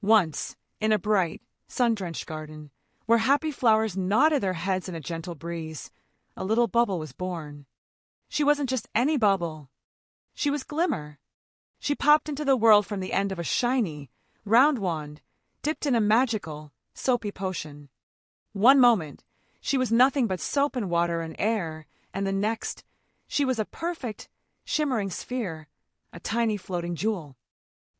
Once, in a bright, sun-drenched garden, where happy flowers nodded their heads in a gentle breeze, a little bubble was born. She wasn't just any bubble. She was Glimmer. She popped into the world from the end of a shiny, round wand, dipped in a magical, soapy potion. One moment, she was nothing but soap and water and air, and the next, she was a perfect, shimmering sphere, a tiny floating jewel.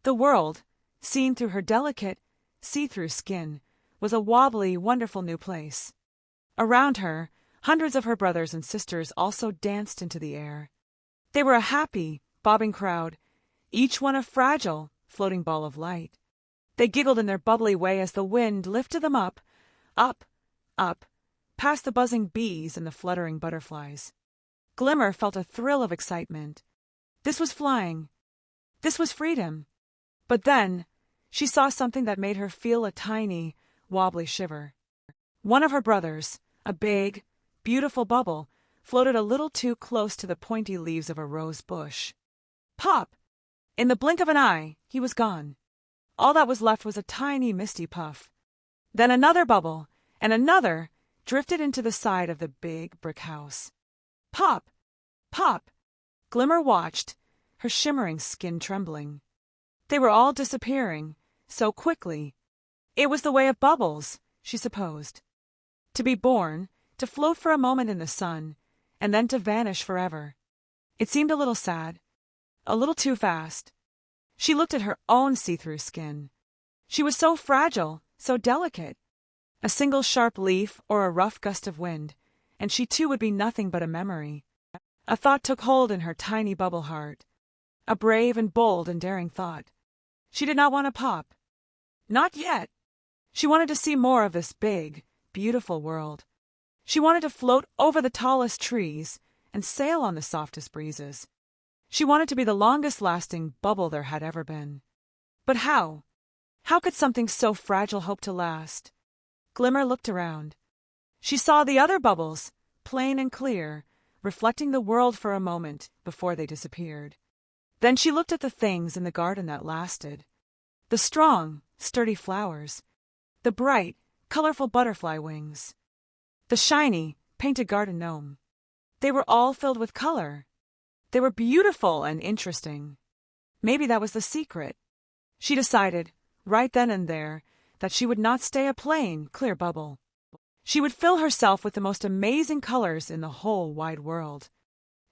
The world, seen through her delicate, see-through skin, was a wobbly, wonderful new place. Around her, hundreds of her brothers and sisters also danced into the air. They were a happy, bobbing crowd, each one a fragile, floating ball of light. They giggled in their bubbly way as the wind lifted them up, up, past the buzzing bees and the fluttering butterflies. Glimmer felt a thrill of excitement. This was flying. This was freedom. But then, she saw something that made her feel a tiny, wobbly shiver. One of her brothers, a big, beautiful bubble, floated a little too close to the pointy leaves of a rose bush. Pop! In the blink of an eye, he was gone. All that was left was a tiny misty puff. Then another bubble, and another, drifted into the side of the big brick house. Pop! Pop! Glimmer watched, her shimmering skin trembling. They were all disappearing, so quickly. It was the way of bubbles, she supposed. To be born, to float for a moment in the sun, and then to vanish forever. It seemed a little sad, a little too fast. She looked at her own see-through skin. She was so fragile, so delicate. A single sharp leaf or a rough gust of wind, and she too would be nothing but a memory. A thought took hold in her tiny bubble heart. A brave and bold and daring thought. She did not want to pop. Not yet. She wanted to see more of this big, beautiful world. She wanted to float over the tallest trees and sail on the softest breezes. She wanted to be the longest-lasting bubble there had ever been. But how? How could something so fragile hope to last? Glimmer looked around. She saw the other bubbles, plain and clear, reflecting the world for a moment before they disappeared. Then she looked at the things in the garden that lasted. The strong, sturdy flowers. The bright, colorful butterfly wings. The shiny, painted garden gnome. They were all filled with color. They were beautiful and interesting. Maybe that was the secret. She decided, right then and there, that she would not stay a plain, clear bubble. She would fill herself with the most amazing colors in the whole wide world.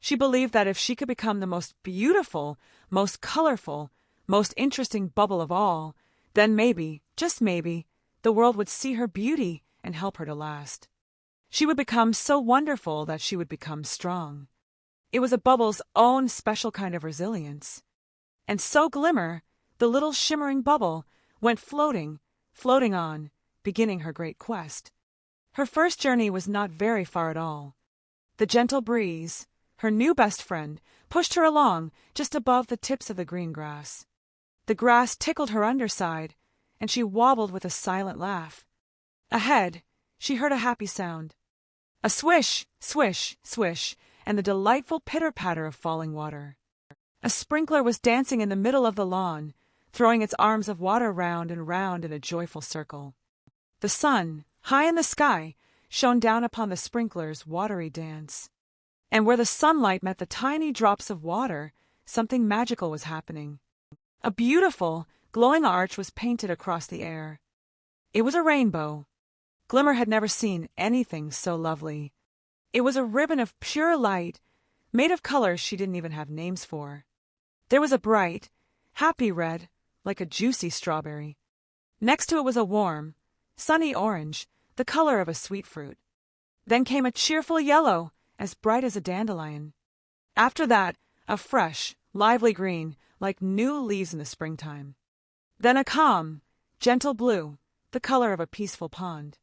She believed that if she could become the most beautiful, most colorful, most interesting bubble of all, then maybe, just maybe, the world would see her beauty and help her to last. She would become so wonderful that she would become strong. It was a bubble's own special kind of resilience. And so Glimmer, the little shimmering bubble, went floating, floating on, beginning her great quest. Her first journey was not very far at all. The gentle breeze, her new best friend, pushed her along just above the tips of the green grass. The grass tickled her underside, and she wobbled with a silent laugh. Ahead, she heard a happy sound. A swish, swish, swish, and the delightful pitter-patter of falling water. A sprinkler was dancing in the middle of the lawn, throwing its arms of water round and round in a joyful circle. The sun, high in the sky, shone down upon the sprinkler's watery dance. And where the sunlight met the tiny drops of water, something magical was happening. A beautiful, glowing arch was painted across the air. It was a rainbow. Glimmer had never seen anything so lovely. It was a ribbon of pure light, made of colors she didn't even have names for. There was a bright, happy red, like a juicy strawberry. Next to it was a warm, sunny orange, the color of a sweet fruit. Then came a cheerful yellow, as bright as a dandelion. After that, a fresh, lively green, like new leaves in the springtime. Then a calm, gentle blue, the color of a peaceful pond.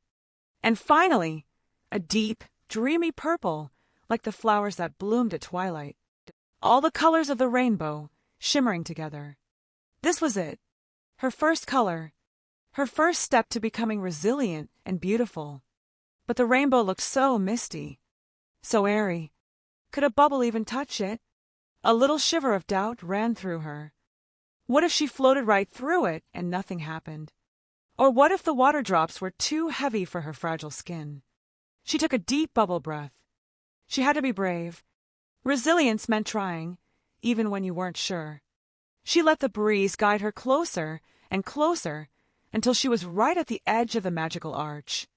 And finally, a deep, dreamy purple, like the flowers that bloomed at twilight. All the colors of the rainbow, shimmering together. This was it. Her first color. Her first step to becoming resilient and beautiful. But the rainbow looked so misty, so airy. Could a bubble even touch it? A little shiver of doubt ran through her. What if she floated right through it and nothing happened? Or what if the water drops were too heavy for her fragile skin? She took a deep bubble breath. She had to be brave. Resilience meant trying, even when you weren't sure. She let the breeze guide her closer and closer until she was right at the edge of the magical arch.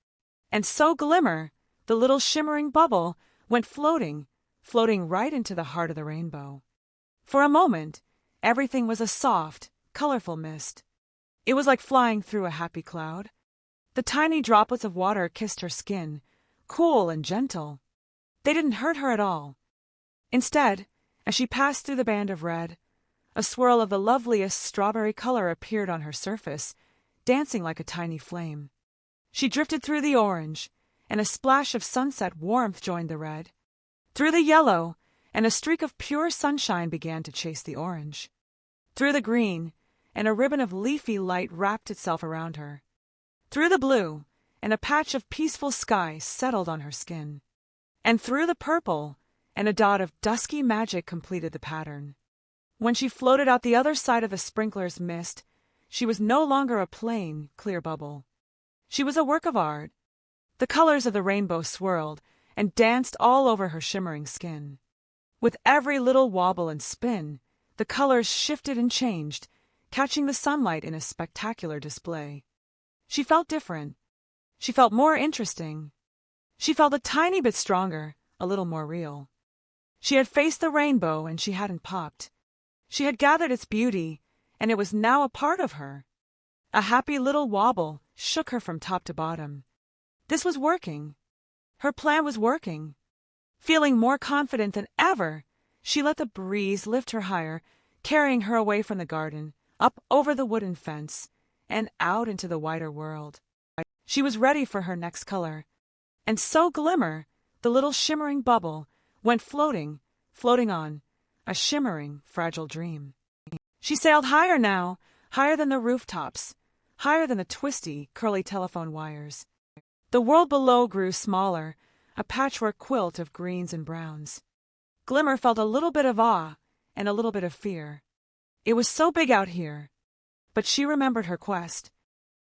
And so Glimmer, the little shimmering bubble, went floating right into the heart of the rainbow. For a moment, everything was a soft, colorful mist. It was like flying through a happy cloud. The tiny droplets of water kissed her skin, cool and gentle. They didn't hurt her at all. Instead, as she passed through the band of red, a swirl of the loveliest strawberry color appeared on her surface, dancing like a tiny flame. She drifted through the orange, and a splash of sunset warmth joined the red. Through the yellow, and a streak of pure sunshine began to chase the orange. Through the green, and a ribbon of leafy light wrapped itself around her. Through the blue, and a patch of peaceful sky settled on her skin. And through the purple, and a dot of dusky magic completed the pattern. When she floated out the other side of the sprinkler's mist, she was no longer a plain, clear bubble. She was a work of art. The colors of the rainbow swirled and danced all over her shimmering skin. With every little wobble and spin, the colors shifted and changed, catching the sunlight in a spectacular display. She felt different. She felt more interesting. She felt a tiny bit stronger, a little more real. She had faced the rainbow and she hadn't popped. She had gathered its beauty, and it was now a part of her. A happy little wobble shook her from top to bottom. This was working. Her plan was working. Feeling more confident than ever, she let the breeze lift her higher, carrying her away from the garden, up over the wooden fence, and out into the wider world. She was ready for her next color. And so Glimmer, the little shimmering bubble, went floating on, a shimmering, fragile dream. She sailed higher now, higher than the rooftops, higher than the twisty, curly telephone wires. The world below grew smaller, a patchwork quilt of greens and browns. Glimmer felt a little bit of awe and a little bit of fear. It was so big out here. But she remembered her quest.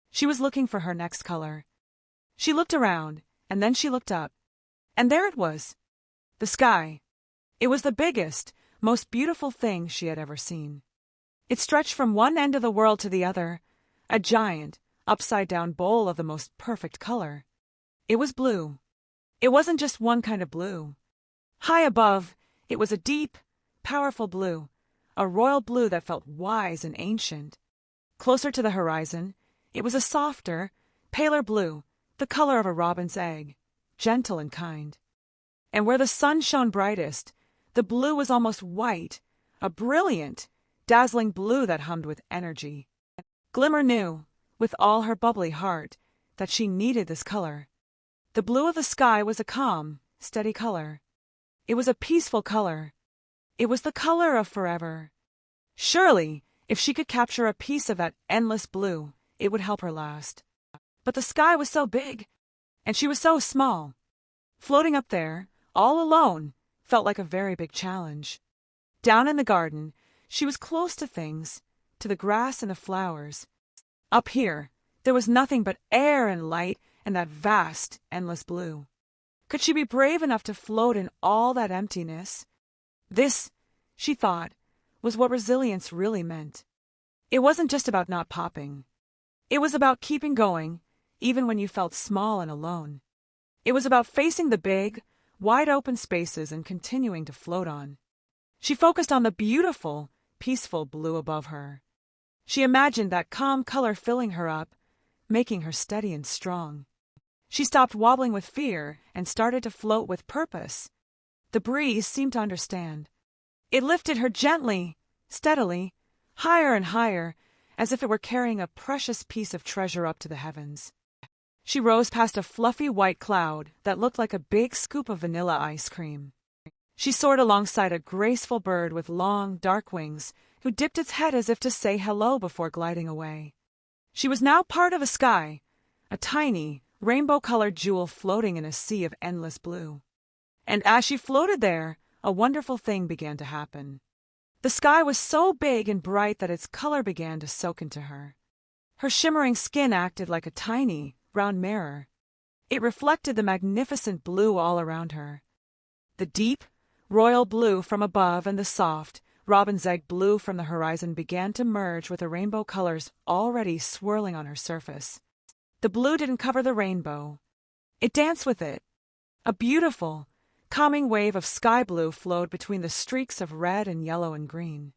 She was looking for her next color. She looked around, and then she looked up. And there it was. The sky. It was the biggest, most beautiful thing she had ever seen. It stretched from one end of the world to the other, a giant, upside-down bowl of the most perfect color. It was blue. It wasn't just one kind of blue. High above, it was a deep, powerful blue, a royal blue that felt wise and ancient. Closer to the horizon, it was a softer, paler blue, the color of a robin's egg, gentle and kind. And where the sun shone brightest, the blue was almost white, a brilliant, dazzling blue that hummed with energy. Glimmer knew, with all her bubbly heart, that she needed this color. The blue of the sky was a calm, steady color. It was a peaceful color. It was the color of forever. Surely, if she could capture a piece of that endless blue, it would help her last. But the sky was so big, and she was so small. Floating up there, all alone, felt like a very big challenge. Down in the garden, she was close to things, to the grass and the flowers. Up here, there was nothing but air and light and that vast, endless blue. Could she be brave enough to float in all that emptiness? This, she thought, was what resilience really meant. It wasn't just about not popping. It was about keeping going, even when you felt small and alone. It was about facing the big, wide-open spaces and continuing to float on. She focused on the beautiful, peaceful blue above her. She imagined that calm color filling her up, making her steady and strong. She stopped wobbling with fear and started to float with purpose. The breeze seemed to understand. It lifted her gently, steadily, higher and higher, as if it were carrying a precious piece of treasure up to the heavens. She rose past a fluffy white cloud that looked like a big scoop of vanilla ice cream. She soared alongside a graceful bird with long, dark wings, who dipped its head as if to say hello before gliding away. She was now part of a sky, a tiny, rainbow-colored jewel floating in a sea of endless blue. And as she floated there, a wonderful thing began to happen. The sky was so big and bright that its color began to soak into her. Her shimmering skin acted like a tiny, round mirror. It reflected the magnificent blue all around her. The deep, royal blue from above and the soft, robin's egg blue from the horizon began to merge with the rainbow colors already swirling on her surface. The blue didn't cover the rainbow. It danced with it. A beautiful, calming wave of sky blue flowed between the streaks of red and yellow and green.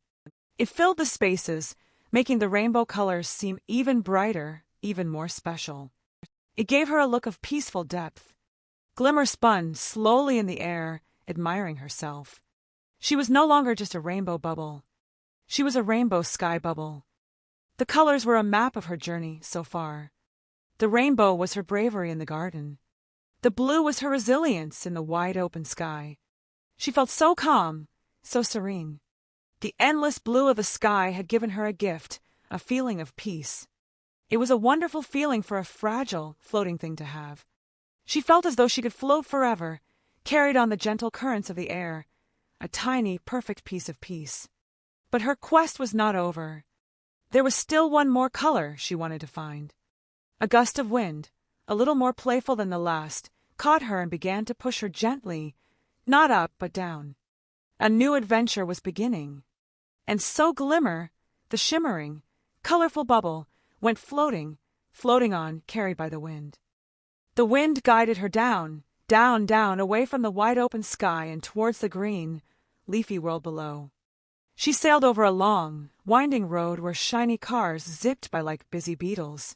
It filled the spaces, making the rainbow colors seem even brighter, even more special. It gave her a look of peaceful depth. Glimmer spun slowly in the air, admiring herself. She was no longer just a rainbow bubble. She was a rainbow sky bubble. The colors were a map of her journey so far. The rainbow was her bravery in the garden. The blue was her resilience in the wide open sky. She felt so calm, so serene. The endless blue of the sky had given her a gift, a feeling of peace. It was a wonderful feeling for a fragile, floating thing to have. She felt as though she could float forever, carried on the gentle currents of the air, a tiny, perfect piece of peace. But her quest was not over. There was still one more color she wanted to find. A gust of wind, a little more playful than the last, caught her and began to push her gently, not up but down. A new adventure was beginning. And so Glimmer, the shimmering, colorful bubble, went floating, floating on, carried by the wind. The wind guided her down, down, down, away from the wide open sky and towards the green, leafy world below. She sailed over a long, winding road where shiny cars zipped by like busy beetles.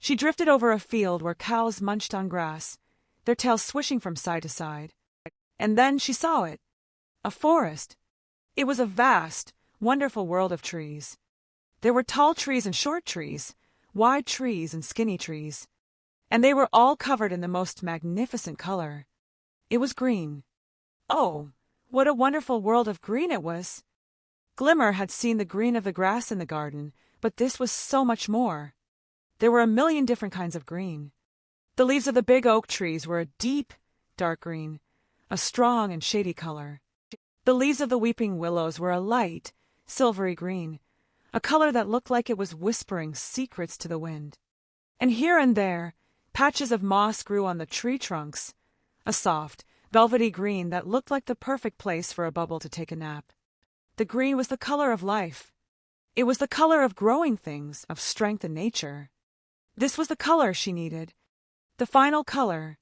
She drifted over a field where cows munched on grass, their tails swishing from side to side. And then she saw it. A forest. It was a vast, wonderful world of trees. There were tall trees and short trees, wide trees and skinny trees, and they were all covered in the most magnificent color. It was green. Oh, what a wonderful world of green it was! Glimmer had seen the green of the grass in the garden, but this was so much more. There were a million different kinds of green. The leaves of the big oak trees were a deep, dark green, a strong and shady color. The leaves of the weeping willows were a light, silvery green, a color that looked like it was whispering secrets to the wind. And here and there, patches of moss grew on the tree trunks, a soft, velvety green that looked like the perfect place for a bubble to take a nap. The green was the color of life. It was the color of growing things, of strength in nature. This was the color she needed. The final color.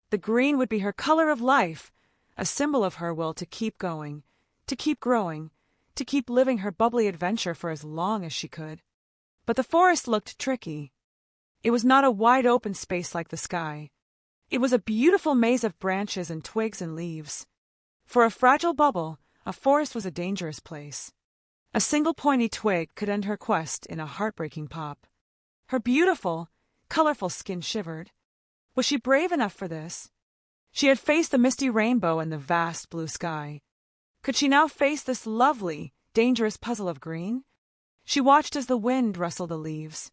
The green would be her color of life, a symbol of her will to keep going, to keep growing, to keep living her bubbly adventure for as long as she could. But the forest looked tricky. It was not a wide open space like the sky. It was a beautiful maze of branches and twigs and leaves. For a fragile bubble, a forest was a dangerous place. A single pointy twig could end her quest in a heartbreaking pop. Her beautiful, colorful skin shivered. Was she brave enough for this? She had faced the misty rainbow and the vast blue sky. Could she now face this lovely, dangerous puzzle of green? She watched as the wind rustled the leaves.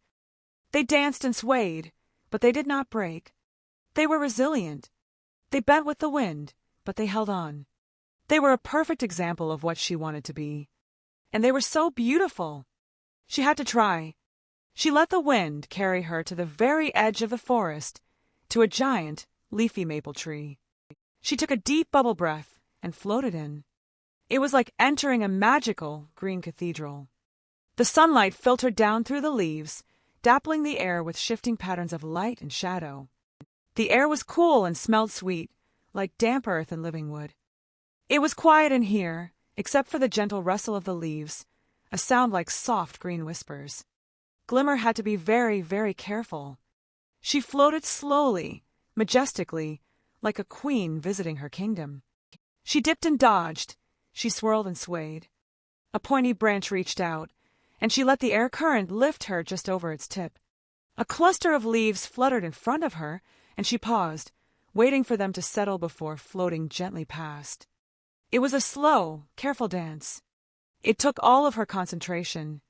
They danced and swayed, but they did not break. They were resilient. They bent with the wind, but they held on. They were a perfect example of what she wanted to be. And they were so beautiful. She had to try. She let the wind carry her to the very edge of the forest, to a giant, leafy maple tree. She took a deep bubble breath and floated in. It was like entering a magical green cathedral. The sunlight filtered down through the leaves, dappling the air with shifting patterns of light and shadow. The air was cool and smelled sweet, like damp earth and living wood. It was quiet in here, except for the gentle rustle of the leaves, a sound like soft green whispers. Glimmer had to be very, very careful. She floated slowly, majestically, like a queen visiting her kingdom. She dipped and dodged. She swirled and swayed. A pointy branch reached out, and she let the air current lift her just over its tip. A cluster of leaves fluttered in front of her, and she paused, waiting for them to settle before floating gently past. It was a slow, careful dance. It took all of her concentration.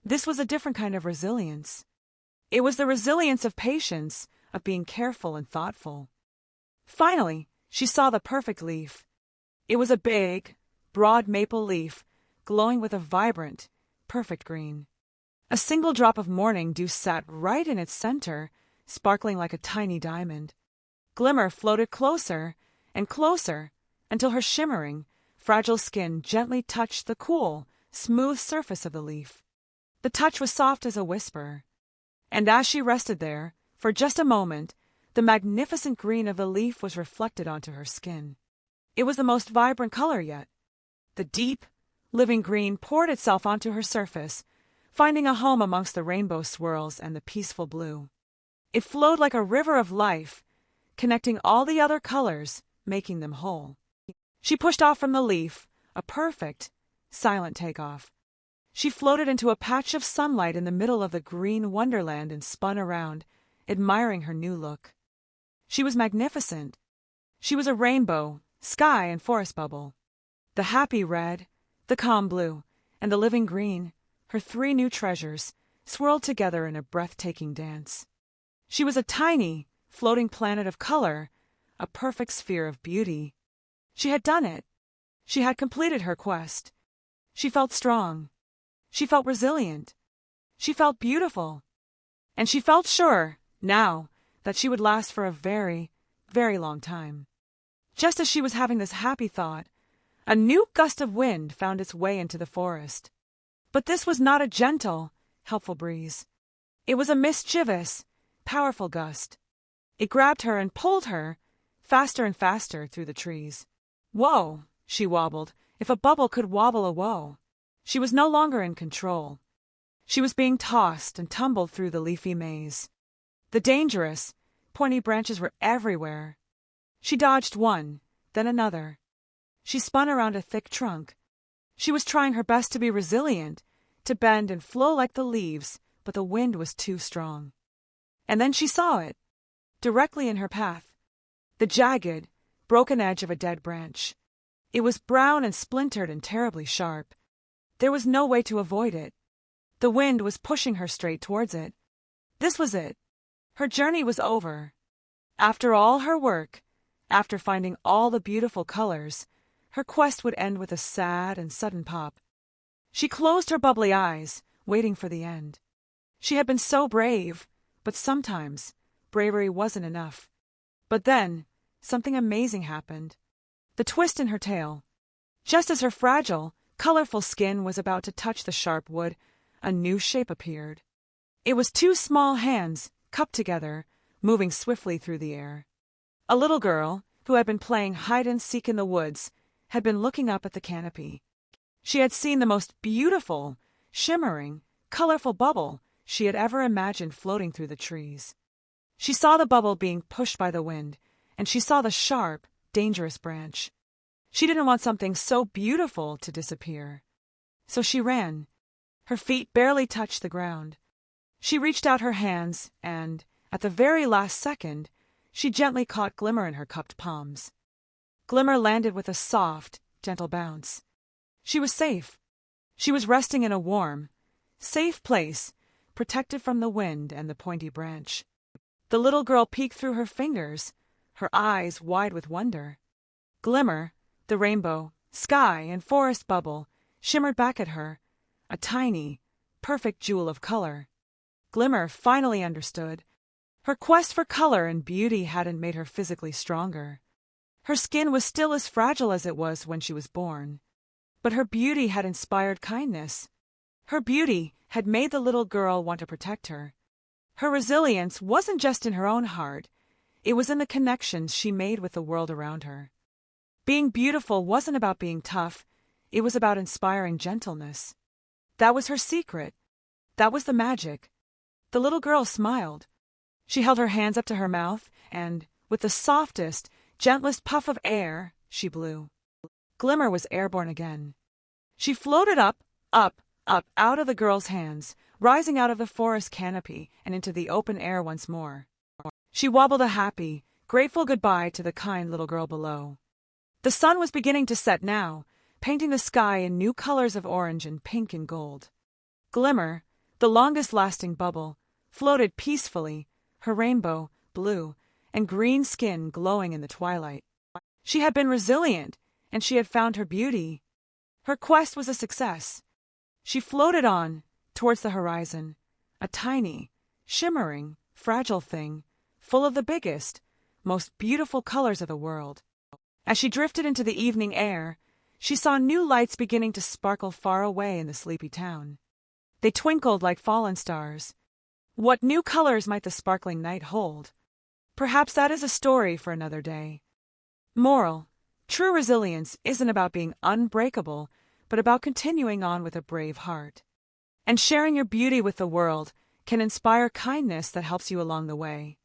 This was a different kind of resilience. It was the resilience of patience, of being careful and thoughtful. Finally, she saw the perfect leaf. It was a big, broad maple leaf, glowing with a vibrant, perfect green. A single drop of morning dew sat right in its center, sparkling like a tiny diamond. Glimmer floated closer and closer until her shimmering, fragile skin gently touched the cool, smooth surface of the leaf. The touch was soft as a whisper, and as she rested there, for just a moment, the magnificent green of the leaf was reflected onto her skin. It was the most vibrant color yet. The deep, living green poured itself onto her surface, finding a home amongst the rainbow swirls and the peaceful blue. It flowed like a river of life, connecting all the other colors, making them whole. She pushed off from the leaf, a perfect, silent takeoff. She floated into a patch of sunlight in the middle of the green wonderland and spun around, admiring her new look. She was magnificent. She was a rainbow, sky, and forest bubble. The happy red, the calm blue, and the living green, her three new treasures, swirled together in a breathtaking dance. She was a tiny, floating planet of color, a perfect sphere of beauty. She had done it. She had completed her quest. She felt strong. She felt resilient. She felt beautiful. And she felt sure, now, that she would last for a very, very long time. Just as she was having this happy thought, a new gust of wind found its way into the forest. But this was not a gentle, helpful breeze. It was a mischievous, powerful gust. It grabbed her and pulled her, faster and faster, through the trees. Whoa, she wobbled. If a bubble could wobble a woe. She was no longer in control. She was being tossed and tumbled through the leafy maze. The dangerous, pointy branches were everywhere. She dodged one, then another. She spun around a thick trunk. She was trying her best to be resilient, to bend and flow like the leaves, but the wind was too strong. And then she saw it, directly in her path, the jagged, broken edge of a dead branch. It was brown and splintered and terribly sharp. There was no way to avoid it. The wind was pushing her straight towards it. This was it. Her journey was over. After all her work, after finding all the beautiful colors, her quest would end with a sad and sudden pop. She closed her bubbly eyes, waiting for the end. She had been so brave, but sometimes bravery wasn't enough. But then, something amazing happened. The twist in her tail. Just as her fragile, colorful skin was about to touch the sharp wood, a new shape appeared. It was two small hands, cupped together, moving swiftly through the air. A little girl, who had been playing hide-and-seek in the woods, had been looking up at the canopy. She had seen the most beautiful, shimmering, colorful bubble she had ever imagined floating through the trees. She saw the bubble being pushed by the wind, and she saw the sharp, dangerous branch. She didn't want something so beautiful to disappear. So she ran. Her feet barely touched the ground. She reached out her hands, and, at the very last second, she gently caught Glimmer in her cupped palms. Glimmer landed with a soft, gentle bounce. She was safe. She was resting in a warm, safe place, protected from the wind and the pointy branch. The little girl peeked through her fingers, her eyes wide with wonder. Glimmer, the rainbow, sky, and forest bubble, shimmered back at her, a tiny, perfect jewel of color. Glimmer finally understood. Her quest for color and beauty hadn't made her physically stronger. Her skin was still as fragile as it was when she was born. But her beauty had inspired kindness. Her beauty had made the little girl want to protect her. Her resilience wasn't just in her own heart, it was in the connections she made with the world around her. Being beautiful wasn't about being tough, it was about inspiring gentleness. That was her secret. That was the magic. The little girl smiled. She held her hands up to her mouth, and, with the softest, gentlest puff of air, she blew. Glimmer was airborne again. She floated up, up, up out of the girl's hands, rising out of the forest canopy and into the open air once more. She wobbled a happy, grateful goodbye to the kind little girl below. The sun was beginning to set now, painting the sky in new colors of orange and pink and gold. Glimmer, the longest-lasting bubble, floated peacefully, her rainbow, blue, and green skin glowing in the twilight. She had been resilient, and she had found her beauty. Her quest was a success. She floated on, towards the horizon, a tiny, shimmering, fragile thing, full of the biggest, most beautiful colors of the world. As she drifted into the evening air, she saw new lights beginning to sparkle far away in the sleepy town. They twinkled like fallen stars. What new colors might the sparkling night hold? Perhaps that is a story for another day. Moral: true resilience isn't about being unbreakable, but about continuing on with a brave heart. And sharing your beauty with the world can inspire kindness that helps you along the way.